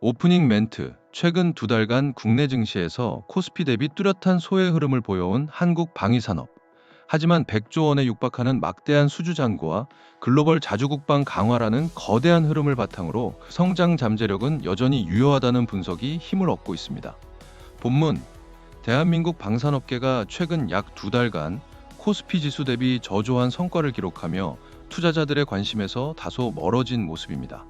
오프닝 멘트. 최근 두 달간 국내 증시에서 코스피 대비 뚜렷한 소외 흐름을 보여온 한국 방위산업. 하지만 100조 원에 육박하는 막대한 수주 잔고와 글로벌 자주국방 강화라는 거대한 흐름을 바탕으로 성장 잠재력은 여전히 유효하다는 분석이 힘을 얻고 있습니다. 본문. 대한민국 방산업계가 최근 약 두 달간 코스피 지수 대비 저조한 성과를 기록하며 투자자들의 관심에서 다소 멀어진 모습입니다.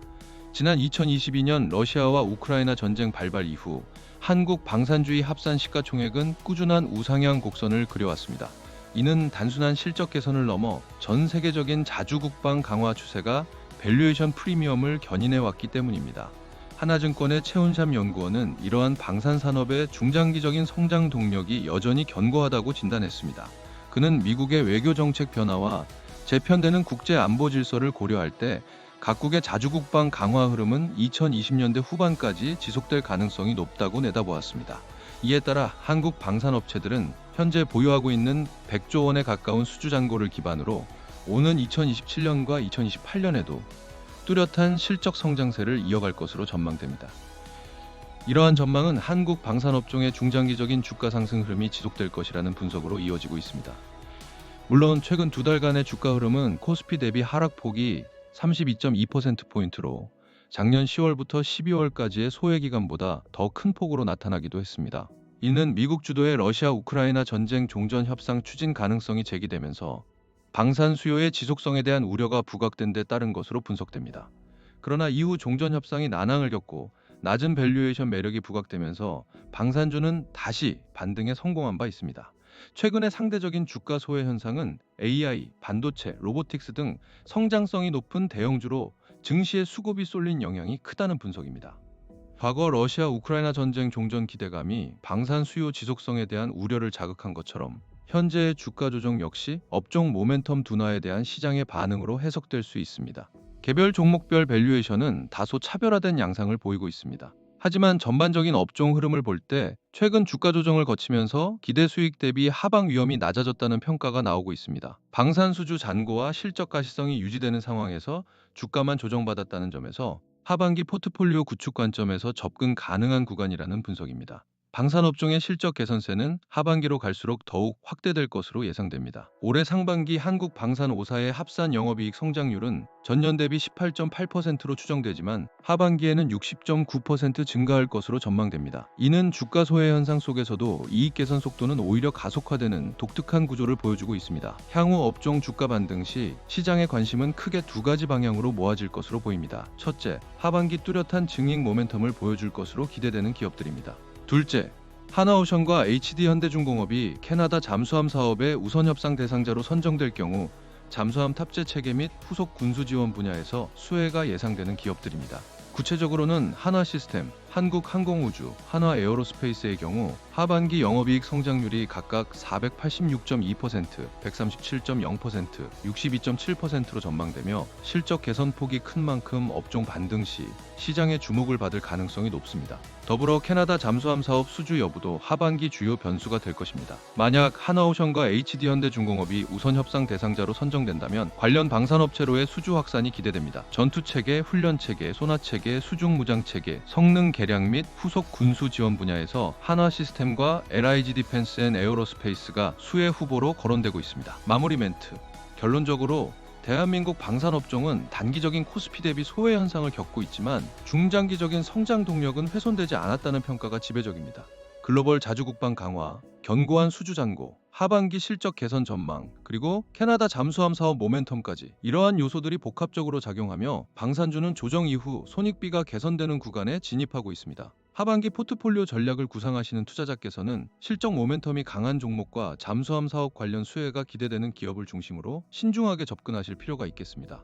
지난 2022년 러시아와 우크라이나 전쟁 발발 이후 한국 방산주의 합산 시가총액은 꾸준한 우상향 곡선을 그려왔습니다. 이는 단순한 실적 개선을 넘어 전 세계적인 자주국방 강화 추세가 밸류에이션 프리미엄을 견인해 왔기 때문입니다. 하나증권의 최훈삼 연구원은 이러한 방산산업의 중장기적인 성장 동력이 여전히 견고하다고 진단했습니다. 그는 미국의 외교정책 변화와 재편되는 국제 안보 질서를 고려할 때 각국의 자주국방 강화 흐름은 2020년대 후반까지 지속될 가능성이 높다고 내다보았습니다. 이에 따라 한국 방산업체들은 현재 보유하고 있는 100조 원에 가까운 수주 잔고를 기반으로 오는 2027년과 2028년에도 뚜렷한 실적 성장세를 이어갈 것으로 전망됩니다. 이러한 전망은 한국 방산업종의 중장기적인 주가 상승 흐름이 지속될 것이라는 분석으로 이어지고 있습니다. 물론 최근 두 달간의 주가 흐름은 코스피 대비 하락폭이 32.2%포인트로 작년 10월부터 12월까지의 소외 기간보다 더 큰 폭으로 나타나기도 했습니다. 이는 미국 주도의 러시아 우크라이나 전쟁 종전 협상 추진 가능성이 제기되면서 방산 수요의 지속성에 대한 우려가 부각된 데 따른 것으로 분석됩니다. 그러나 이후 종전 협상이 난항을 겪고 낮은 밸류에이션 매력이 부각되면서 방산주는 다시 반등에 성공한 바 있습니다. 최근의 상대적인 주가 소외 현상은 AI, 반도체, 로보틱스 등 성장성이 높은 대형주로 증시의 수급이 쏠린 영향이 크다는 분석입니다. 과거 러시아 우크라이나 전쟁 종전 기대감이 방산 수요 지속성에 대한 우려를 자극한 것처럼 현재의 주가 조정 역시 업종 모멘텀 둔화에 대한 시장의 반응으로 해석될 수 있습니다. 개별 종목별 밸류에이션은 다소 차별화된 양상을 보이고 있습니다. 하지만 전반적인 업종 흐름을 볼 때 최근 주가 조정을 거치면서 기대 수익 대비 하방 위험이 낮아졌다는 평가가 나오고 있습니다. 방산 수주 잔고와 실적 가시성이 유지되는 상황에서 주가만 조정받았다는 점에서 하반기 포트폴리오 구축 관점에서 접근 가능한 구간이라는 분석입니다. 방산업종의 실적 개선세는 하반기로 갈수록 더욱 확대될 것으로 예상됩니다. 올해 상반기 한국 방산 5사의 합산 영업이익 성장률은 전년 대비 18.8%로 추정되지만 하반기에는 60.9% 증가할 것으로 전망됩니다. 이는 주가 소외 현상 속에서도 이익 개선 속도는 오히려 가속화되는 독특한 구조를 보여주고 있습니다. 향후 업종 주가 반등 시 시장의 관심은 크게 두 가지 방향으로 모아질 것으로 보입니다. 첫째, 하반기 뚜렷한 증익 모멘텀을 보여줄 것으로 기대되는 기업들입니다. 둘째, 하나오션과 HD현대중공업이 캐나다 잠수함 사업의 우선 협상 대상자로 선정될 경우 잠수함 탑재 체계 및 후속 군수 지원 분야에서 수혜가 예상되는 기업들입니다. 구체적으로는 한화시스템, 한국항공우주, 한화에어로스페이스의 경우 하반기 영업이익 성장률이 각각 486.2%, 137.0%, 62.7%로 전망되며 실적 개선폭이 큰 만큼 업종 반등 시 시장의 주목을 받을 가능성이 높습니다. 더불어 캐나다 잠수함 사업 수주 여부도 하반기 주요 변수가 될 것입니다. 만약 하나오션과 HD현대중공업이 우선 협상 대상자로 선정된다면 관련 방산업체로의 수주 확산이 기대됩니다. 전투체계, 훈련체계, 소나체계, 수중무장체계, 성능 개량 및 후속 군수 지원 분야에서 한화시스템과 LIG 디펜스 앤 에어로스페이스가 수혜 후보로 거론되고 있습니다. 마무리 멘트. 결론적으로 대한민국 방산업종은 단기적인 코스피 대비 소외 현상을 겪고 있지만 중장기적인 성장 동력은 훼손되지 않았다는 평가가 지배적입니다. 글로벌 자주국방 강화, 견고한 수주 잔고, 하반기 실적 개선 전망, 그리고 캐나다 잠수함 사업 모멘텀까지 이러한 요소들이 복합적으로 작용하며 방산주는 조정 이후 손익비가 개선되는 구간에 진입하고 있습니다. 하반기 포트폴리오 전략을 구상하시는 투자자께서는 실적 모멘텀이 강한 종목과 잠수함 사업 관련 수혜가 기대되는 기업을 중심으로 신중하게 접근하실 필요가 있겠습니다.